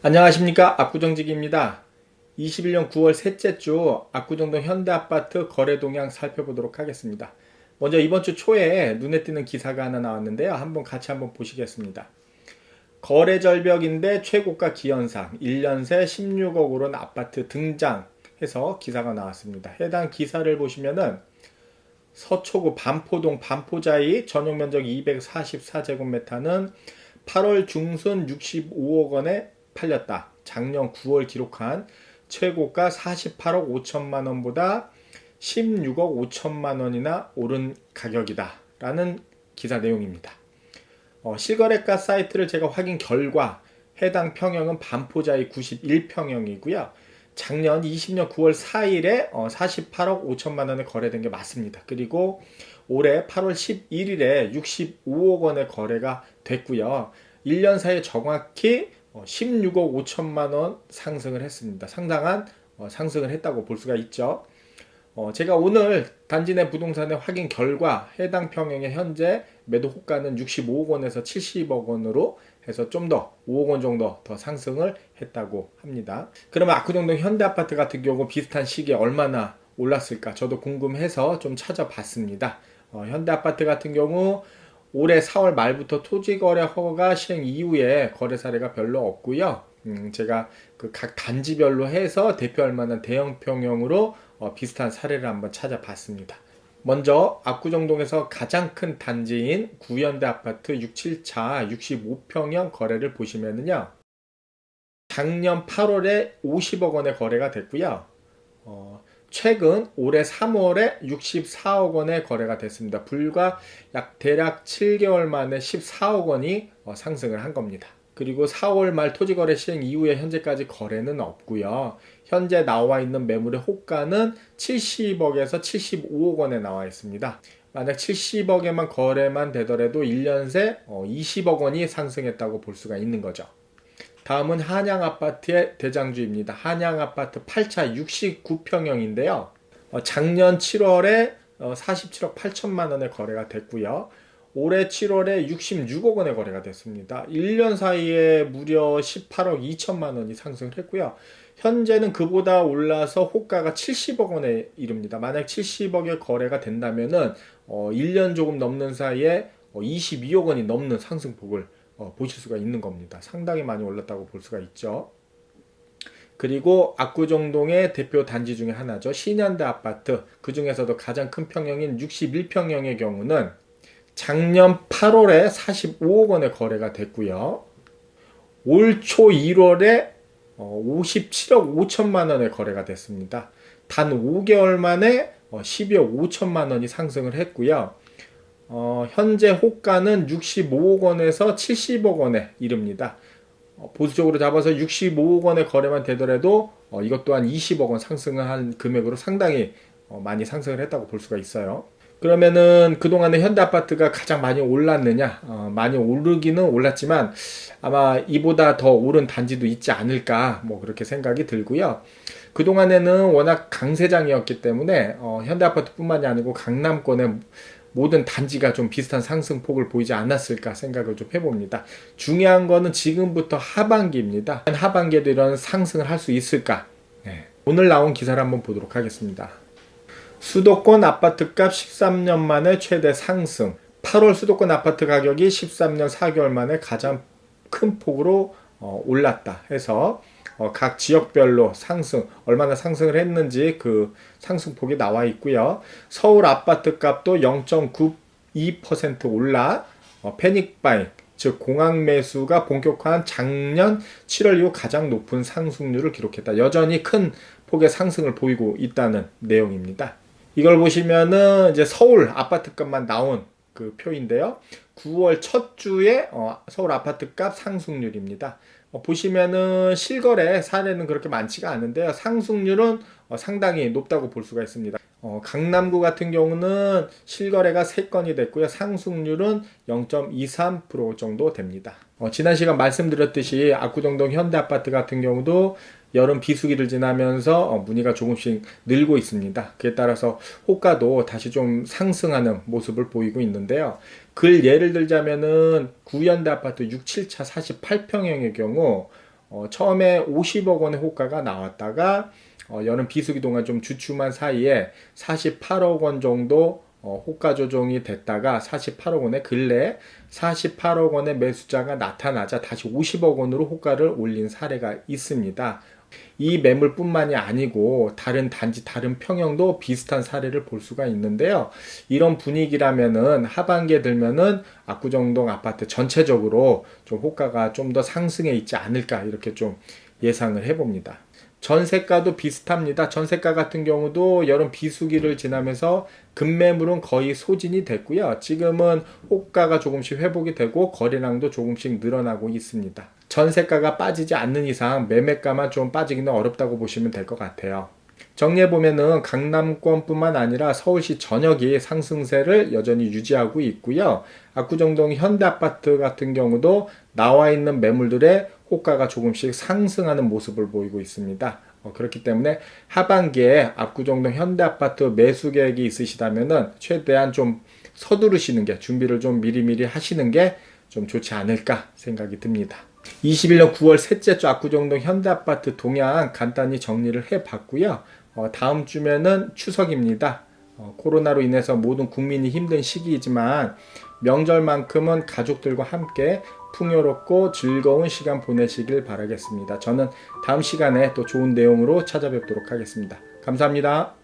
안녕하십니까, 압구정직입니다. 21년 9월 셋째 주 압구정동 현대아파트 거래 동향 살펴보도록 하겠습니다. 먼저 이번 주 초에 눈에 띄는 기사가 하나 나왔는데요. 같이 한번 보시겠습니다. 거래 절벽인데 최고가 기현상 1년 새 16억 오른 아파트 등장해서 기사가 나왔습니다. 해당 기사를 보시면은 서초구 반포동 반포자이 전용 면적 244제곱미터는 8월 중순 65억 원에 팔렸다. 작년 9월 기록한 최고가 48억 5천만 원보다 16억 5천만 원이나 오른 가격이다. 라는 기사 내용입니다. 실거래가 사이트를 제가 확인 결과 해당 평형은 반포자이 91평형이고요. 작년 20년 9월 4일에 48억 5천만 원에 거래된 게 맞습니다. 그리고 올해 8월 11일에 65억 원에 거래가 됐고요. 1년 사이에 정확히 16억 5천만 원 상승을 했습니다. 상당한 상승을 했다고 볼 수가 있죠. 제가 오늘 단지 내 부동산의 확인 결과 해당 평형의 현재 매도 호가는 65억 원에서 70억 원으로 해서 좀 더 5억 원 정도 더 상승을 했다고 합니다. 그러면 압구정동 현대아파트 같은 경우 비슷한 시기에 얼마나 올랐을까 저도 궁금해서 좀 찾아봤습니다. 현대아파트 같은 경우 올해 4월 말부터 토지거래 허가 시행 이후에 거래 사례가 별로 없고요. 제가 그 각 단지별로 해서 대표할 만한 대형 평형으로 비슷한 사례를 한번 찾아봤습니다. 먼저 압구정동에서 가장 큰 단지인 구현대 아파트 67차 65평형 거래를 보시면은요. 작년 8월에 50억 원의 거래가 됐고요. 최근 올해 3월에 64억 원의 거래가 됐습니다. 불과 대략 7개월 만에 14억 원이 상승을 한 겁니다. 그리고 4월 말 토지거래 시행 이후에 현재까지 거래는 없고요. 현재 나와 있는 매물의 호가는 70억에서 75억 원에 나와 있습니다. 만약 70억에만 거래만 되더라도 1년 새 20억 원이 상승했다고 볼 수가 있는 거죠. 다음은 한양아파트의 대장주입니다. 한양아파트 8차 69평형인데요. 작년 7월에 47억 8천만 원의 거래가 됐고요. 올해 7월에 66억 원의 거래가 됐습니다. 1년 사이에 무려 18억 2천만 원이 상승을 했고요. 현재는 그보다 올라서 호가가 70억 원에 이릅니다. 만약 70억의 거래가 된다면은 1년 조금 넘는 사이에 22억 원이 넘는 상승폭을 보실 수가 있는 겁니다. 상당히 많이 올랐다고 볼 수가 있죠. 그리고 압구정동의 대표 단지 중에 하나죠. 신현대 아파트. 그 중에서도 가장 큰 평형인 61평형의 경우는 작년 8월에 45억 원에 거래가 됐고요. 올 초 1월에 57억 5천만 원에 거래가 됐습니다. 단 5개월 만에 12억 5천만 원이 상승을 했고요. 현재 호가는 65억 원에서 70억 원에 이릅니다. 보수적으로 잡아서 65억 원의 거래만 되더라도 이것 또한 20억 원 상승을 한 금액으로 상당히 많이 상승을 했다고 볼 수가 있어요. 그러면은 그동안에 현대아파트가 가장 많이 올랐느냐? 많이 오르기는 올랐지만 아마 이보다 더 오른 단지도 있지 않을까 뭐 그렇게 생각이 들고요. 그동안에는 워낙 강세장이었기 때문에 현대아파트뿐만이 아니고 강남권의 모든 단지가 좀 비슷한 상승폭을 보이지 않았을까 생각을 좀 해봅니다. 중요한 거는 지금부터 하반기입니다. 하반기에도 이런 상승을 할 수 있을까? 네. 오늘 나온 기사를 한번 보도록 하겠습니다. 수도권 아파트값 13년 만에 최대 상승. 8월 수도권 아파트 가격이 13년 4개월 만에 가장 큰 폭으로 올랐다 해서 각 지역별로 상승, 얼마나 상승을 했는지 그 상승폭이 나와 있고요. 서울 아파트 값도 0.92% 올라 패닉바잉, 즉 공항 매수가 본격화한 작년 7월 이후 가장 높은 상승률을 기록했다. 여전히 큰 폭의 상승을 보이고 있다는 내용입니다. 이걸 보시면은 이제 서울 아파트 값만 나온 그 표인데요. 9월 첫 주에 서울 아파트 값 상승률입니다. 보시면은 실거래 사례는 그렇게 많지가 않은데요. 상승률은 상당히 높다고 볼 수가 있습니다. 강남구 같은 경우는 실거래가 3건이 됐고요. 상승률은 0.23% 정도 됩니다. 지난 시간 말씀드렸듯이 압구정동 현대아파트 같은 경우도 여름 비수기를 지나면서 문의가 조금씩 늘고 있습니다. 그에 따라서 호가도 다시 좀 상승하는 모습을 보이고 있는데요. 예를 들자면은 구현대 아파트 6, 7차 48평형의 경우 처음에 50억 원의 호가가 나왔다가 여름 비수기 동안 좀 주춤한 사이에 48억 원 정도 호가 조정이 됐다가 48억 원의 근래 48억 원의 매수자가 나타나자 다시 50억 원으로 호가를 올린 사례가 있습니다. 이 매물뿐만이 아니고 다른 평형도 비슷한 사례를 볼 수가 있는데요. 이런 분위기라면은 하반기에 들면은 압구정동 아파트 전체적으로 좀 호가가 좀 더 상승해 있지 않을까 이렇게 좀 예상을 해봅니다. 전세가도 비슷합니다. 전세가 같은 경우도 여름 비수기를 지나면서 급매물은 거의 소진이 됐고요. 지금은 호가가 조금씩 회복이 되고 거래량도 조금씩 늘어나고 있습니다. 전세가가 빠지지 않는 이상 매매가만 좀 빠지기는 어렵다고 보시면 될 것 같아요. 정리해보면은 강남권뿐만 아니라 서울시 전역이 상승세를 여전히 유지하고 있고요. 압구정동 현대아파트 같은 경우도 나와 있는 매물들의 호가가 조금씩 상승하는 모습을 보이고 있습니다. 그렇기 때문에 하반기에 압구정동 현대아파트 매수 계획이 있으시다면은 최대한 좀 서두르시는 게 준비를 좀 미리미리 하시는 게 좀 좋지 않을까 생각이 듭니다. 21년 9월 셋째 주 압구정동 현대아파트 동향 간단히 정리를 해봤고요. 다음 주면은 추석입니다. 코로나로 인해서 모든 국민이 힘든 시기이지만 명절만큼은 가족들과 함께 풍요롭고 즐거운 시간 보내시길 바라겠습니다. 저는 다음 시간에 또 좋은 내용으로 찾아뵙도록 하겠습니다. 감사합니다.